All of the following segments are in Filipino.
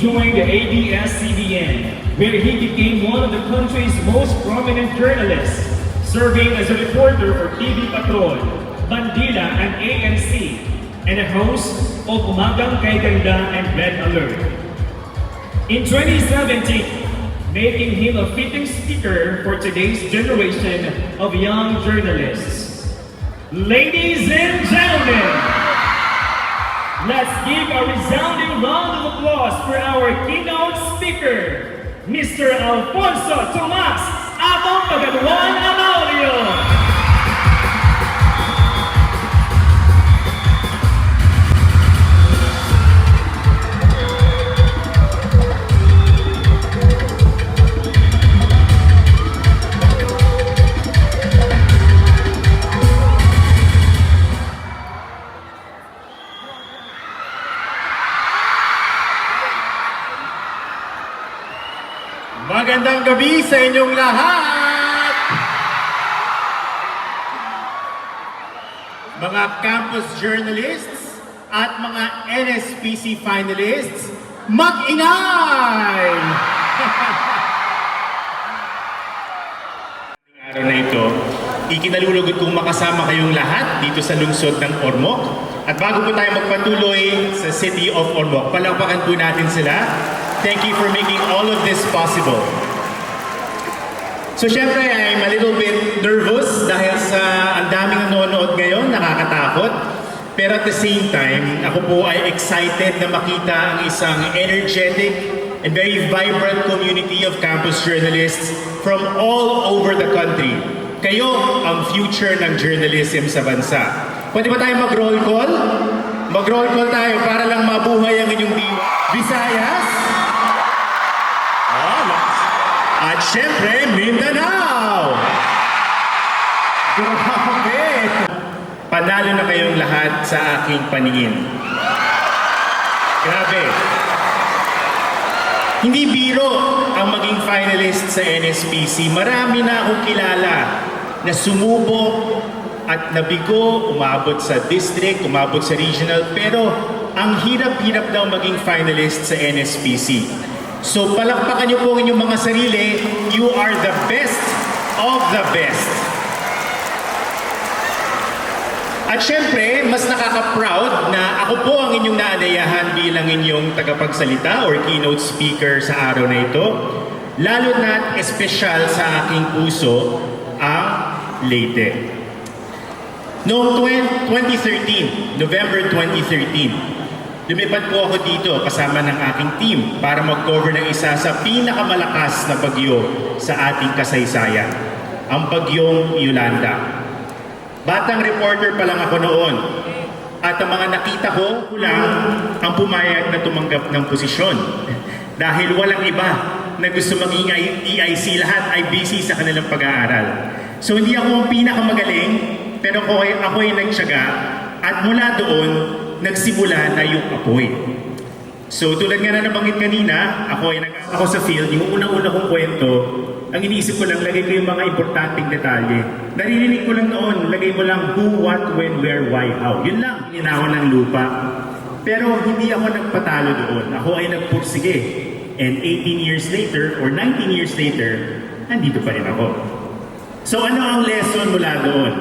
Joined the ABS-CBN, where he became one of the country's most prominent journalists, serving as a reporter for TV Patrol, Bandila, and ANC, and a host of Umagang Kay Ganda and Red Alert. In 2017, making him a fitting speaker for today's generation of young journalists. Ladies and gentlemen, let's give a resounding round of applause for our keynote speaker, Mr. Alfonso Tomas Atong Pagaduan Amaulio. Magandang gabi sa inyong lahat! Mga campus journalists at mga NSPC finalists, mag-ingay! Araw na ito, ikinalulugod kong makasama kayong lahat dito sa lungsod ng Ormoc. At bago po tayo magpatuloy sa City of Ormoc, palakpakan po natin sila. Thank you for making all of this possible. So syempre, I'm a little bit nervous dahil sa ang daming nanonood ngayon, nakakatakot. Pero at the same time, ako po ay excited na makita ang isang energetic and very vibrant community of campus journalists from all over the country. Kayo ang future ng journalism sa bansa. Pwede ba tayo mag-roll call? Mag-roll call tayo para lang mabuhay ang inyong diwa. Visayas? At syempre, Mindanao! Grabe! Panalo na kayong lahat sa aking paningin. Grabe! Hindi biro ang maging finalist sa NSPC. Marami na akong kilala na sumubok at nabigo, umabot sa district, umabot sa regional, pero ang hirap-hirap daw maging finalist sa NSPC. So palakpakan niyo po ang inyong mga sarili. You are the best of the best. At syempre, mas nakaka-proud na ako po ang inyong naandayahan bilang inyong tagapagsalita or keynote speaker sa araw na ito. Lalo na't espesyal sa aking puso ang Leyte. Noong 2013, November 2013, lumipad po ako dito kasama ng aking team para mag-cover ng isa sa pinakamalakas na bagyo sa ating kasaysayan, ang bagyong Yolanda. Batang reporter pa lang ako noon at ang mga nakita ko lang ang pumayag na tumanggap ng posisyon dahil walang iba na gusto maging EIC, lahat ay busy sa kanilang pag-aaral. So hindi ako ang pinakamagaling pero ako ay nagtiyaga at mula doon nagsimula na yung apoy. So tulad nga na nabanggit kanina, ako sa field, yung unang-una kong kwento, ang iniisip ko lang, lagay ko yung mga importanteng detalye. Naririnig ko lang noon, lagay mo lang who, what, when, where, why, how. Yun lang, ninawan ng lupa. Pero hindi ako nagpatalo doon. Ako ay nagpursige. And 18 years later, or 19 years later, nandito pa rin ako. So ano ang lesson mula doon?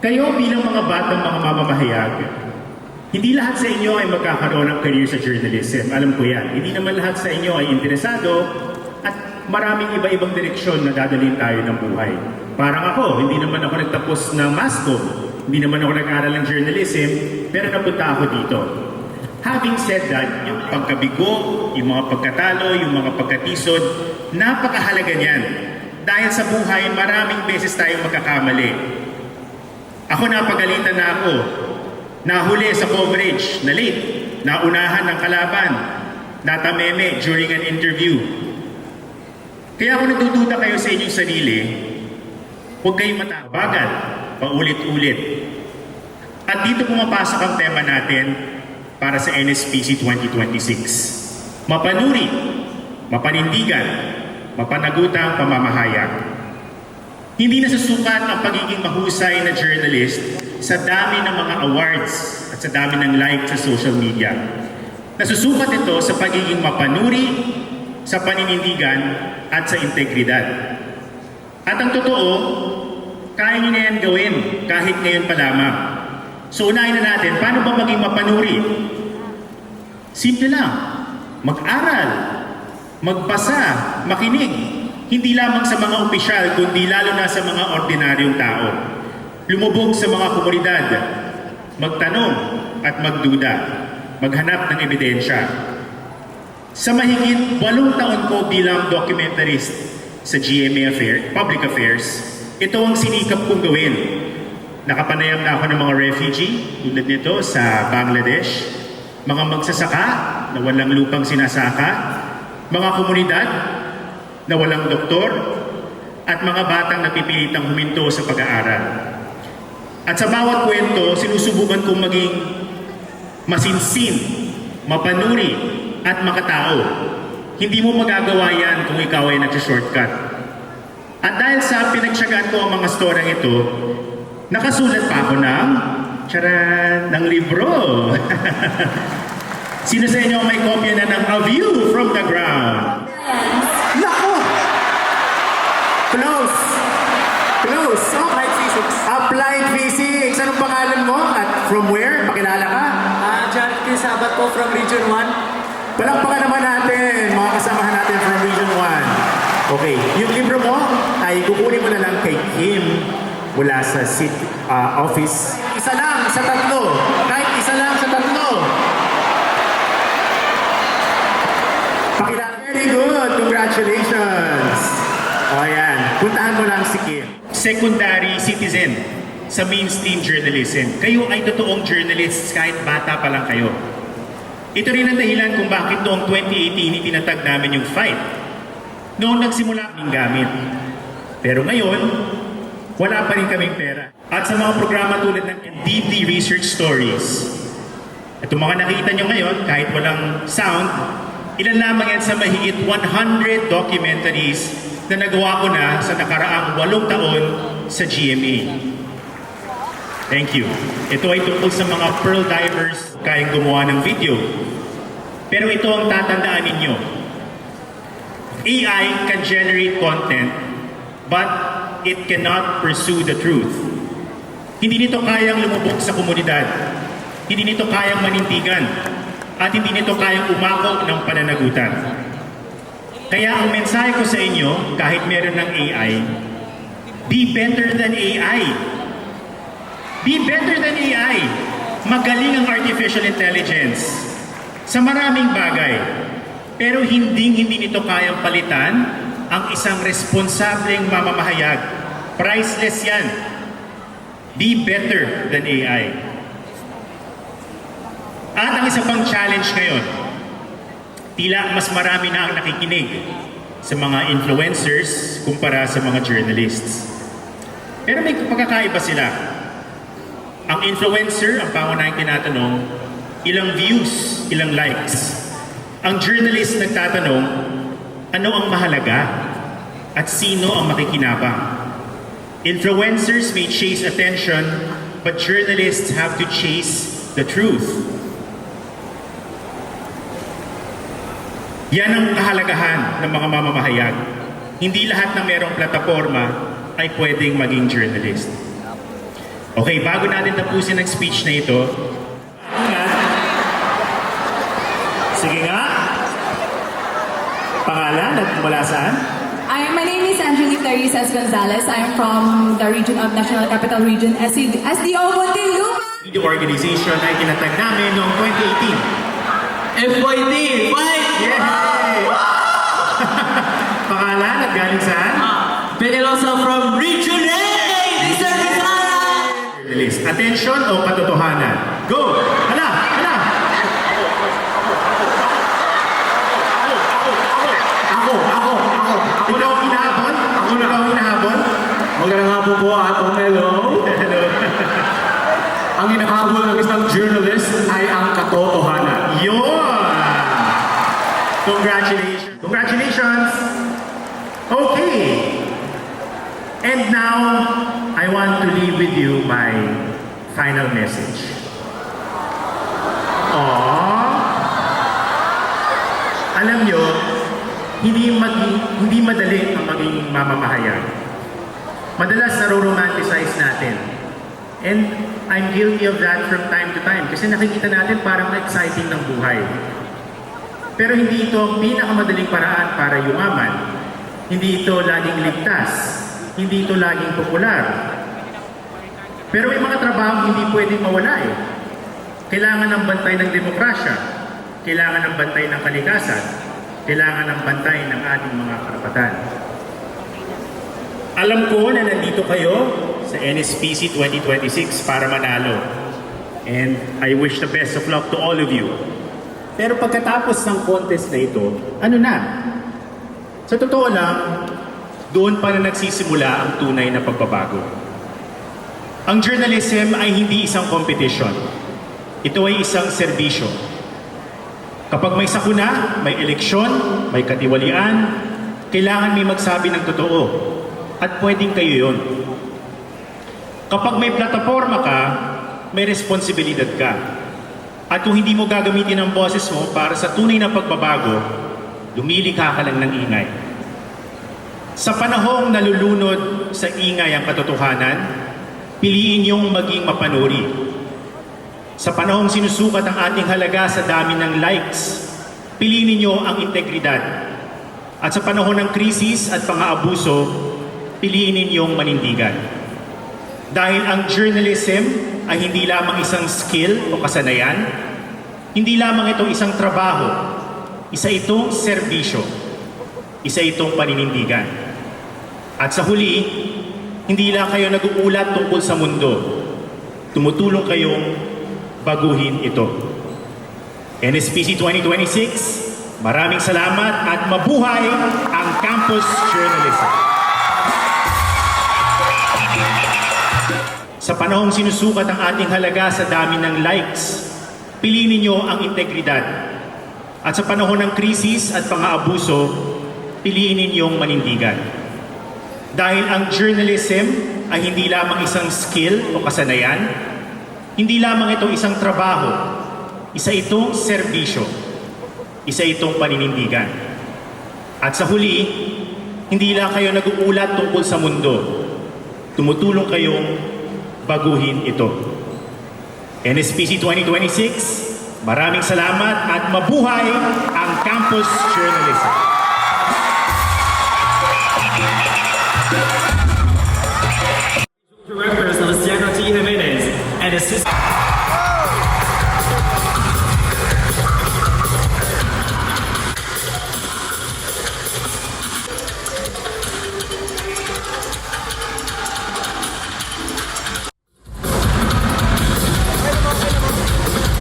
Kayo bilang mga batang mga mamamahayag, hindi lahat sa inyo ay magkakaroon ng career sa journalism. Alam ko yan. Hindi naman lahat sa inyo ay interesado at maraming iba-ibang direksyon na dadalhin tayo ng buhay. Parang ako, hindi naman ako nagtapos ng MASCOM. Hindi naman ako nag-aral ng journalism, pero napunta ako dito. Having said that, yung pagkabigo, yung mga pagkatalo, yung mga pagkatisod, napakahalaga niyan. Dahil sa buhay, maraming beses tayong magkakamali. Ako napagalitan na ako, nahuli sa coverage, na late, naunahan ng kalaban, natameme during an interview. Kaya kung nagdududa kayo sa inyong sarili, huwag kayong matabagan, paulit-ulit. At dito pumapasok ang tema natin para sa NSPC 2026. Mapanuri, mapanindigan, mapanagutang pamamahayag. Hindi nasusukat ang pagiging mahusay na journalist sa dami ng mga awards at sa dami ng like sa social media. Nasusukat ito sa pagiging mapanuri, sa paninindigan, at sa integridad. At ang totoo, kaya niyo na yan gawin kahit ngayon pa lamang. So unahin na natin, paano ba maging mapanuri? Simple lang, mag-aral, magbasa, makinig. Hindi lamang sa mga opisyal, kundi lalo na sa mga ordinaryong tao. Lumubog sa mga komunidad, magtanong at magduda, maghanap ng ebidensya. Sa mahigit 8 taon ko bilang documentarist sa GMA Public Affairs, ito ang sinikap kong gawin. Nakapanayam na ako ng mga refugee tulad nito sa Bangladesh, mga magsasaka na walang lupang sinasaka, mga komunidad na walang doktor, at mga batang napipilitang huminto sa pag-aaral. At sa bawat kwento, sinusubukan kong maging masinsin, mapanuri, at makatao. Hindi mo magagawa yan kung ikaw ay nag-shortcut. At dahil sa pinagtyagaan ko ang mga storyang ito, nakasulat pa ako ng libro. Sino sa inyo may kopya na ng A View from the Ground? Nako! Close! Close! Applied Physics. Applied Physics. Anong pangalan mo? At from where? Pakilala ka? John K. Sabat po from Region 1. Palakpakan naman natin, mga kasamahan natin from Region 1. Okay, yung libro mo ay kukunin mo na lang kay Kim mula sa city office. Isa lang sa tatlo. Kahit isa lang sa tatlo. Pakilala. Very good. Congratulations. O yan. Puntahan mo lang si Kim. Secondary citizen sa mainstream journalism. Kayo ay totoong journalists kahit bata pa lang kayo. Ito rin ang dahilan kung bakit noong 2018 itinatag namin yung fight. Noong nagsimula kaming gamit. Pero ngayon, wala pa rin kaming pera. At sa mga programa tulad ng Deeply Research Stories, itong mga nakita nyo ngayon, kahit walang sound, ilan lamang yan sa mahigit 100 documentaries na nagawa ko na sa nakaraang 8 taon sa GMA. Thank you. Ito ay tungkol sa mga pearl divers kayang gumawa ng video. Pero ito ang tatandaan ninyo. AI can generate content, but it cannot pursue the truth. Hindi nito kayang lumubog sa komunidad. Hindi nito kayang manindigan. At hindi nito kayang umako ng pananagutan. Kaya ang mensahe ko sa inyo, kahit meron ng AI, be better than AI. Be better than AI. Magaling ang artificial intelligence sa maraming bagay. Pero hindi nito kayang palitan ang isang responsableng mamamahayag. Priceless yan. Be better than AI. At ang isa pang challenge ngayon, tila mas marami na ang nakikinig sa mga influencers kumpara sa mga journalists. Pero may pagkakaiba sila. Ang influencer, ang pangunahing tinatanong, ilang views, ilang likes. Ang journalist nagtatanong, ano ang mahalaga at sino ang makikinabang. Influencers may chase attention, but journalists have to chase the truth. Yan ang kahalagahan ng mga mamamahayag. Hindi lahat ng merong plataforma ay pwedeng maging journalist. Okay, bago natin tapusin ang speech na ito, Sige nga. Pangalan at mula saan? My name is Angelique Tarices Gonzalez. I'm from the region of National Capital Region, SDO Muntinlupa. video organization ay tinatag namin noong 2018. FYT! Fight! Yay! Pangalan at galing saan? Penelosa from Region A! Rizal Rizal! Journalist. Attention o katotohanan? Go! Hala! Hala! Ako! Ikaw ang hinahabol? Ikaw ang hinahabol? Magandang hapon po, Atong Hello. Hello. Ang hinahabol ng isang journalist ay ang katotohanan. Yun! Congratulations! Congratulations! Okay! And now, I want to leave with you my final message. Aww! Alam nyo, hindi madali ang maging mamamahayag. Madalas naro-romanticize natin. And I'm guilty of that from time to time kasi nakikita natin parang exciting ng buhay. Pero hindi ito ang pinakamadaling paraan para yumaman. Hindi ito laging ligtas. Hindi ito laging popular. Pero may mga trabaho hindi pwedeng mawala eh. Kailangan ng bantay ng demokrasya. Kailangan ng bantay ng kalikasan. Kailangan ng bantay ng ating mga karapatan. Alam ko na nandito kayo sa NSPC 2026 para manalo. And I wish the best of luck to all of you. Pero pagkatapos ng contest na ito, ano na? Sa totoo lang, doon pa na nagsisimula ang tunay na pagbabago. Ang journalism ay hindi isang competition. Ito ay isang serbisyo. Kapag may sakuna, may eleksyon, may katiwalian, kailangan may magsabi ng totoo. At pwedeng kayo yun. Kapag may plataforma ka, may responsibilidad ka. At kung hindi mo gagamitin ang boses mo para sa tunay na pagbabago, lumilikha ka lang ng ingay. Sa panahong nalulunod sa ingay ang katotohanan, piliin niyong maging mapanuri. Sa panahong sinusukat ang ating halaga sa dami ng likes, piliin niyo ang integridad. At sa panahon ng krisis at pang-aabuso, piliin ninyong manindigan. Dahil ang journalism ay hindi lamang isang skill o kasanayan, hindi lamang ito isang trabaho, isa itong serbisyo, isa itong paninindigan. At sa huli, hindi lang kayo nag-uulat tungkol sa mundo, tumutulong kayong baguhin ito. NSPC 2026, maraming salamat at mabuhay ang campus journalism. Sa panahong sinusukat ang ating halaga sa dami ng likes, piliin ninyo ang integridad. At sa panahon ng krisis at pang-aabuso, piliin ninyong manindigan. Dahil ang journalism ay hindi lamang isang skill o kasanayan, hindi lamang ito isang trabaho, isa itong serbisyo, isa itong paninindigan. At sa huli, hindi lang kayo nag-uulat tungkol sa mundo, tumutulong kayong baguhin ito. NSPC 2026, maraming salamat at mabuhay ang campus journalism.